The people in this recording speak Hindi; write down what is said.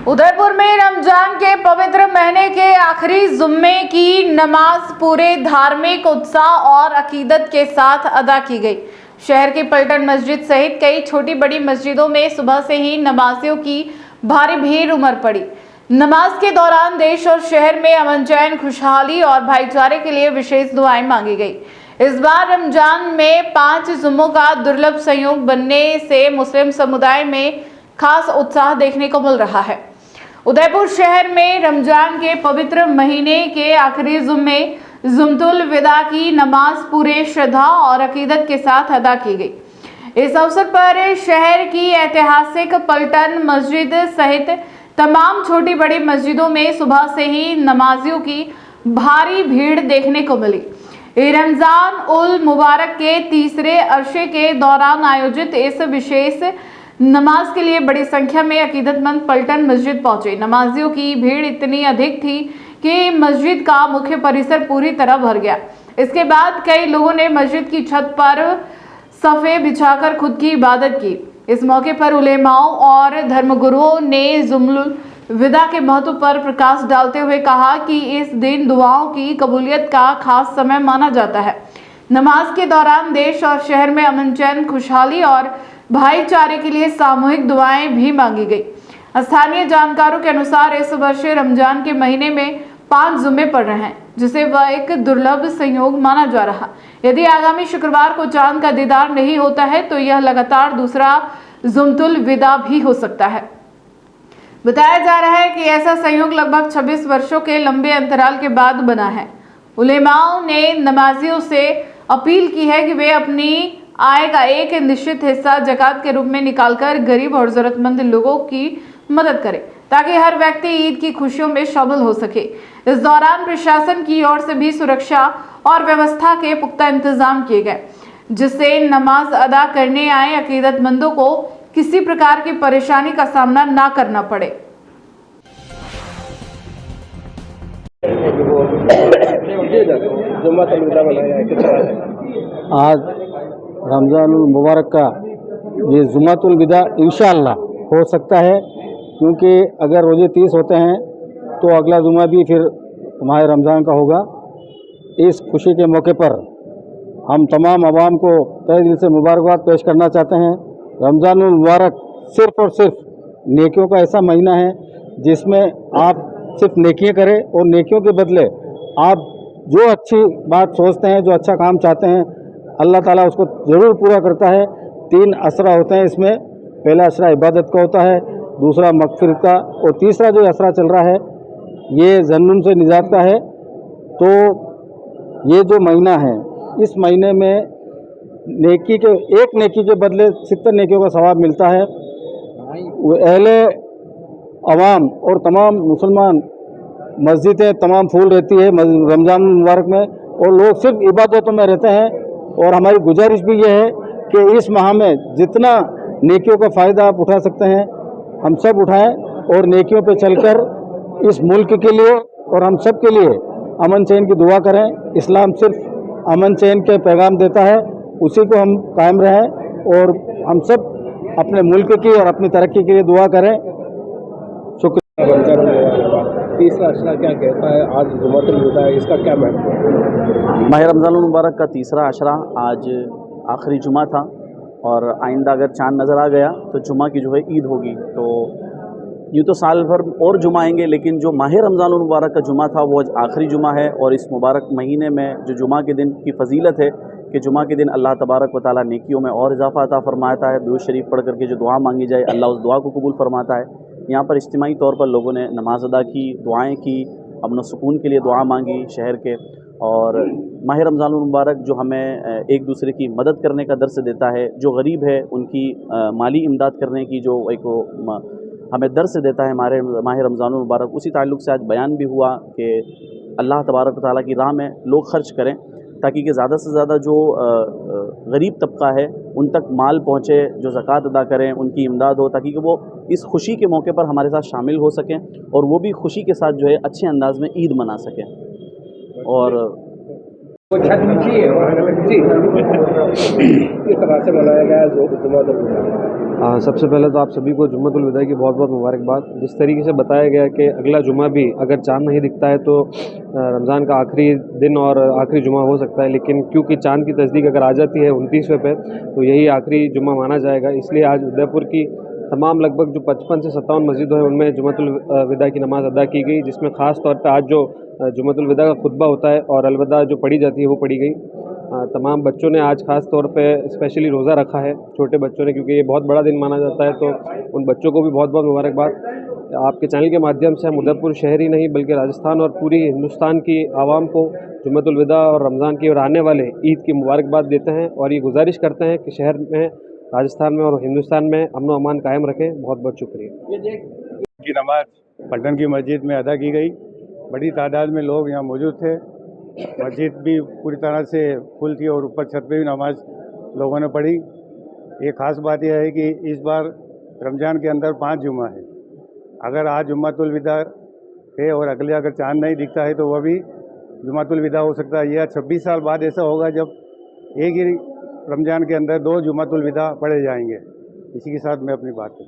उदयपुर में रमजान के पवित्र महीने के आखिरी जुम्मे की नमाज पूरे धार्मिक उत्साह और अकीदत के साथ अदा की गई। शहर की पलटन मस्जिद सहित कई छोटी बड़ी मस्जिदों में सुबह से ही नमाजियों की भारी भीड़ उमड़ पड़ी। नमाज के दौरान देश और शहर में अमन चैन, खुशहाली और भाईचारे के लिए विशेष दुआएं मांगी गई। इस बार रमजान में 5 जुम्मों का दुर्लभ संयोग बनने से मुस्लिम समुदाय में खास उत्साह देखने को मिल रहा है। उदयपुर शहर में रमजान के पवित्र महीने के आखिरी जुम्मे जुम्मतुल विदा की नमाज पूरे श्रद्धा और अकीदत के साथ अदा की गई। इस अवसर पर शहर की ऐतिहासिक पलटन मस्जिद सहित तमाम छोटी बड़ी मस्जिदों में सुबह से ही नमाजियों की भारी भीड़ देखने को मिली। रमजान उल मुबारक के तीसरे अरसे के दौरान आयोजित इस विशेष नमाज के लिए बड़ी संख्या में अकीदतमंद पलटन मस्जिद पहुंचे। नमाजियों की भीड़ इतनी अधिक थी कि मस्जिद का मुख्य परिसर पूरी तरह भर गया। इसके बाद कई लोगों ने मस्जिद की छत पर सफ़े बिछाकर खुद की इबादत की। इस मौके पर उलेमाओं और धर्मगुरुओं ने जुम्मुल विदा के महत्व पर प्रकाश डालते हुए कहा कि इस दिन दुआओं की कबूलियत का खास समय माना जाता है। नमाज के दौरान देश और शहर में अमन चैन, खुशहाली और भाईचारे के लिए सामूहिक दुआएं भी मांगी गई। स्थानीय जानकारों के अनुसार इस वर्ष रमजान के महीने में 5 जुम्मे पड़ रहे हैं, जिसे वह एक दुर्लभ संयोग माना जा रहा। यदि आगामी शुक्रवार को चांद का दीदार नहीं होता है तो यह लगातार दूसरा जुम्मतुल विदा भी हो सकता है। बताया जा रहा है कि ऐसा संयोग लगभग 26 वर्षों के लंबे अंतराल के बाद बना है। उलेमाओं ने नमाजियों से अपील की है कि वे अपनी आय का एक निश्चित हिस्सा ज़कात के रूप में निकालकर गरीब और जरूरतमंद लोगों की मदद करें, ताकि हर व्यक्ति ईद की खुशियों में शामिल हो सके। इस दौरान प्रशासन की ओर से भी सुरक्षा और व्यवस्था के पुख्ता इंतजाम किए गए, जिससे नमाज अदा करने आए अकीदतमंदों को किसी प्रकार की परेशानी का सामना ना करना पड़े। आज रमज़ानुल मुबारक का ये जुम्मतुल विदा इंशाअल्लाह हो सकता है, क्योंकि अगर रोज़े 30 होते हैं तो अगला जुम्मा भी फिर माह रमज़ान का होगा। इस खुशी के मौके पर हम तमाम आवाम को तहे दिल से मुबारकबाद पेश करना चाहते हैं। रमज़ानुल मुबारक सिर्फ़ और सिर्फ नेकियों का ऐसा महीना है जिसमें आप सिर्फ नेकियां करें और नेकियों के बदले आप जो अच्छी बात सोचते हैं, जो अच्छा काम चाहते हैं, अल्लाह ताला उसको ज़रूर पूरा करता है। 3 असरा होते हैं इसमें। पहला असरा इबादत का होता है, दूसरा मग़फ़िरत का, और तीसरा जो असरा चल रहा है ये जहन्नुम से निजात का है। तो ये जो महीना है, इस महीने में नेकी के एक नेकी के बदले 70 नेकियों का सवाब मिलता है। अहले अवाम और तमाम मुसलमान मस्जिदें तमाम फूल रहती है रमज़ान मुबारक में, और लोग सिर्फ इबादतों में रहते हैं। और हमारी गुजारिश भी ये है कि इस माह में जितना नेकियों का फ़ायदा आप उठा सकते हैं हम सब उठाएं, और नेकियों पे चलकर इस मुल्क के लिए और हम सब के लिए अमन चैन की दुआ करें। इस्लाम सिर्फ अमन चैन के पैगाम देता है, उसी को हम कायम रहें और हम सब अपने मुल्क की और अपनी तरक्की के लिए दुआ करें। शुक्रिया। तीसरा अशरा क्या कहता है? आज जुम्मतुल विदा है, इसका क्या महत्व है? माह रमज़ानुल मुबारक का तीसरा अशरा आज आखिरी जुमा था, और आइंदा अगर चांद नज़र आ गया तो जुमा की जो है ईद होगी। तो यूँ तो साल भर और जुमा आएंगे, लेकिन जो माह रमज़ानुल मुबारक का जुमा था वो आज आखिरी जुमा है। और इस मुबारक महीने में जो जुमा के दिन की फजीलत है कि जुमा के दिन अल्लाह तबारक व तआला नेकियों में और इजाफ़ा अता फरमाता है। दुरूद शरीफ पढ़ करके जो दुआ मांगी जाए अल्लाह उस दुआ को कबूल फरमाता है। यहाँ पर इज्तिमाई तौर पर लोगों ने नमाज अदा की, दुआएँ की, अमन सुकून के लिए दुआ मांगी शहर के। और माह रमज़ानुल मुबारक जो हमें एक दूसरे की मदद करने का दर्स देता है, जो गरीब है उनकी माली इमदाद करने की जो एक हमें दर्स देता है माह रमज़ानुल मुबारक, उसी ताल्लुक़ से आज बयान भी हुआ कि अल्लाह तबारक व तआला की राह में लोग खर्च करें, ताकि कि ज़्यादा से ज़्यादा जो गरीब तबका है उन तक माल पहुँचे, जो ज़कात अदा करें उनकी इमदाद हो, ताकि कि वो इस खुशी के मौके पर हमारे साथ शामिल हो सकें और वो भी खुशी के साथ जो है अच्छे अंदाज में ईद मना सकें। और छत नीचे है जी। किस तरह से मनाया गया जुमातुल विदा? सबसे पहले तो आप सभी को जुम्मतुल विदा की बहुत बहुत मुबारकबाद। जिस तरीके से बताया गया कि अगला जुमा भी अगर चाँद नहीं दिखता है तो रमज़ान का आखिरी दिन और आखिरी जुमा हो सकता है, लेकिन क्योंकि चाँद की तस्दीक अगर आ जाती है 29वें पे तो यही आखिरी जुमा माना जाएगा। इसलिए आज उदयपुर की तमाम लगभग जो 55 से 57 मस्जिदों हैं उनमें जुम्मतुल विदा की नमाज़ अदा की गई, जिसमें ख़ास तौर पे आज जो जुम्मतुल विदा का खुतबा होता है और अलविदा जो पढ़ी जाती है वो पढ़ी गई। तमाम बच्चों ने आज ख़ास तौर पे स्पेशली रोज़ा रखा है, छोटे बच्चों ने, क्योंकि ये बहुत बड़ा दिन माना जाता है, तो उन बच्चों को भी बहुत बहुत मुबारकबाद। आपके चैनल के माध्यम से हम उदयपुर शहर ही नहीं बल्कि राजस्थान और पूरी हिंदुस्तान की आवाम को जुम्मतुल विदा और रमज़ान की और आने वाले ईद की मुबारकबाद देते हैं और ये गुजारिश करते हैं कि शहर में, राजस्थान में और हिंदुस्तान में अमन व अमान कायम रखें। बहुत बहुत शुक्रिया। की नमाज पलटन की मस्जिद में अदा की गई। बड़ी तादाद में लोग यहाँ मौजूद थे। मस्जिद भी पूरी तरह से फुल थी और ऊपर छत पे भी नमाज लोगों ने पढ़ी। एक ख़ास बात यह है कि इस बार रमज़ान के अंदर 5 जुमा है। अगर आज जुम्मतुल विदा है और अगले अगर चाँद नहीं दिखता है तो वह भी जुम्मतुल विदा हो सकता है। यह 26 साल बाद ऐसा होगा जब एक ही रमज़ान के अंदर 2 जुम्मतुल विदा पढ़े जाएंगे। इसी के साथ मैं अपनी बात करूँ।